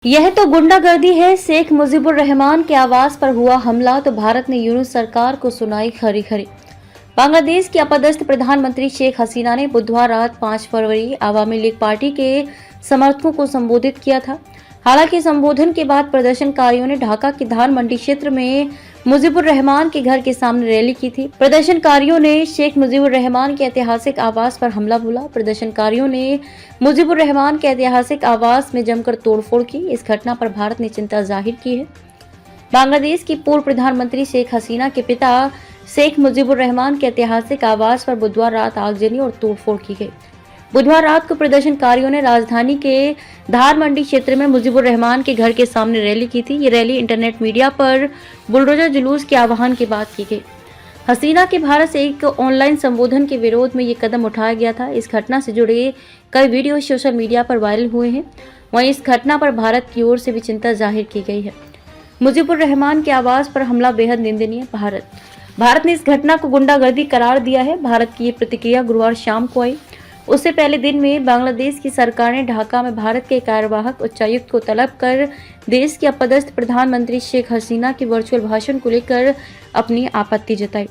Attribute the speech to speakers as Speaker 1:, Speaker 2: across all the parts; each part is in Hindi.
Speaker 1: यह तो गुंडागर्दी है। शेख मुजीबुर रहमान के आवास पर हुआ हमला तो भारत ने यूनुस सरकार को सुनाई खरी खरी। बांग्लादेश की अपदस्थ प्रधानमंत्री शेख हसीना ने बुधवार रात 5 फरवरी आवामी लीग पार्टी के समर्थकों को संबोधित किया था। हालांकि संबोधन के बाद प्रदर्शनकारियों ने ढाका के धान मंडी क्षेत्र में मुजीबुर रहमान के घर के सामने रैली की थी। प्रदर्शनकारियों ने शेख मुजीबुर रहमान के ऐतिहासिक आवास पर हमला बोला। प्रदर्शनकारियों ने मुजीबुर रहमान के ऐतिहासिक आवास में जमकर तोड़फोड़ की। इस घटना पर भारत ने चिंता जाहिर की है। बांग्लादेश की पूर्व प्रधानमंत्री शेख हसीना के पिता शेख मुजीबुर रहमान के ऐतिहासिक आवास पर बुधवार रात आगजनी और तोड़फोड़ की गई। बुधवार रात को प्रदर्शनकारियों ने राजधानी के धार मंडी क्षेत्र में मुजीबुर रहमान के घर के सामने रैली की थी। ये रैली इंटरनेट मीडिया पर बुलडोजर जुलूस के आह्वान के बाद की गई। हसीना के भारत से एक ऑनलाइन संबोधन के विरोध में ये कदम उठाया गया था। इस घटना से जुड़े कई वीडियो सोशल मीडिया पर वायरल हुए हैं। वहीं इस घटना पर भारत की ओर से भी चिंता जाहिर की गई है। मुजीबुर रहमान के आवास पर हमला बेहद निंदनीय। भारत ने इस घटना को गुंडागर्दी करार दिया है। भारत की ये प्रतिक्रिया गुरुवार शाम को आई। उससे पहले दिन में बांग्लादेश की सरकार ने ढाका में भारत के कार्यवाहक उच्चायुक्त को तलब कर देश की अपदस्थ प्रधानमंत्री शेख हसीना के वर्चुअल भाषण को लेकर अपनी आपत्ति जताई।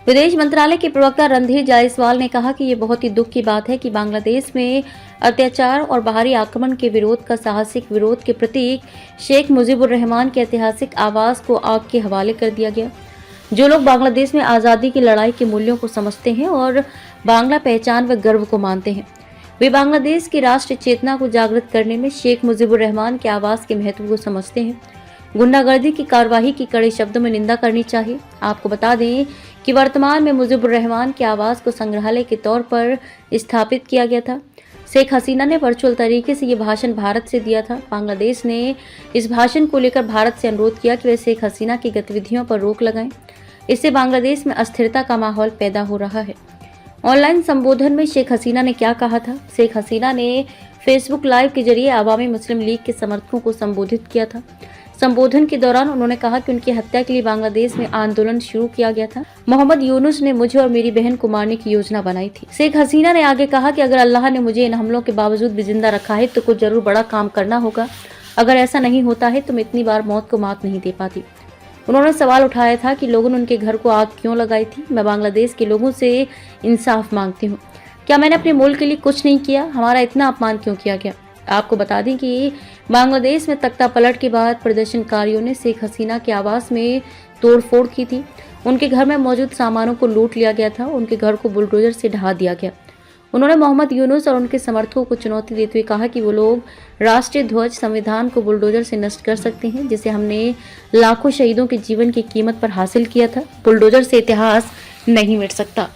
Speaker 1: विदेश मंत्रालय के प्रवक्ता रणधीर जायसवाल ने कहा कि ये बहुत ही दुख की बात है कि बांग्लादेश में अत्याचार और बाहरी आक्रमण के विरोध का साहसिक विरोध के प्रतीक शेख मुजीबुर रहमान के ऐतिहासिक आवास को आग के हवाले कर दिया गया। जो लोग बांग्लादेश में आज़ादी की लड़ाई के मूल्यों को समझते हैं और बांग्ला पहचान व गर्व को मानते हैं, वे बांग्लादेश की राष्ट्रीय चेतना को जागृत करने में शेख मुजीबुर रहमान के आवास के महत्व को समझते हैं। गुंडागर्दी की कार्रवाई की कड़े शब्दों में निंदा करनी चाहिए। आपको बता दें कि वर्तमान में मुजीबुर रहमान के आवास को संग्रहालय के तौर पर स्थापित किया गया था। शेख हसीना ने वर्चुअल तरीके से ये भाषण भारत से दिया था। बांग्लादेश ने इस भाषण को लेकर भारत से अनुरोध किया कि वे शेख हसीना की गतिविधियों पर रोक लगाएं। इससे बांग्लादेश में अस्थिरता का माहौल पैदा हो रहा है। ऑनलाइन संबोधन में शेख हसीना ने क्या कहा था? शेख हसीना ने फेसबुक लाइव के जरिए आवामी मुस्लिम लीग के समर्थकों को संबोधित किया था। संबोधन के दौरान उन्होंने कहा कि उनकी हत्या के लिए बांग्लादेश में आंदोलन शुरू किया गया था। मोहम्मद यूनुस ने मुझे और मेरी बहन को मारने की योजना बनाई थी। शेख हसीना ने आगे कहा कि अगर अल्लाह ने मुझे इन हमलों के बावजूद भी जिंदा रखा है तो कुछ जरूर बड़ा काम करना होगा। अगर ऐसा नहीं होता है तो मैं इतनी बार मौत को मात नहीं दे पाती। उन्होंने सवाल उठाया था कि लोगों ने उनके घर को आग क्यों लगाई थी। मैं बांग्लादेश के लोगों से इंसाफ मांगती हूँ। क्या मैंने अपने मुल्क के लिए कुछ नहीं किया? हमारा इतना अपमान क्यों किया गया? आपको बता दें कि बांग्लादेश में तख्ता पलट के बाद प्रदर्शनकारियों ने शेख हसीना के आवास में तोड़फोड़ की थी। उनके घर में मौजूद सामानों को लूट लिया गया था। उनके घर को बुलडोजर से ढहा दिया गया। उन्होंने मोहम्मद यूनुस और उनके समर्थकों को चुनौती देते हुए कहा कि वो लोग राष्ट्रीय ध्वज संविधान को बुलडोजर से नष्ट कर सकते हैं, जिसे हमने लाखों शहीदों के जीवन की कीमत पर हासिल किया था। बुलडोजर से इतिहास नहीं मिट सकता।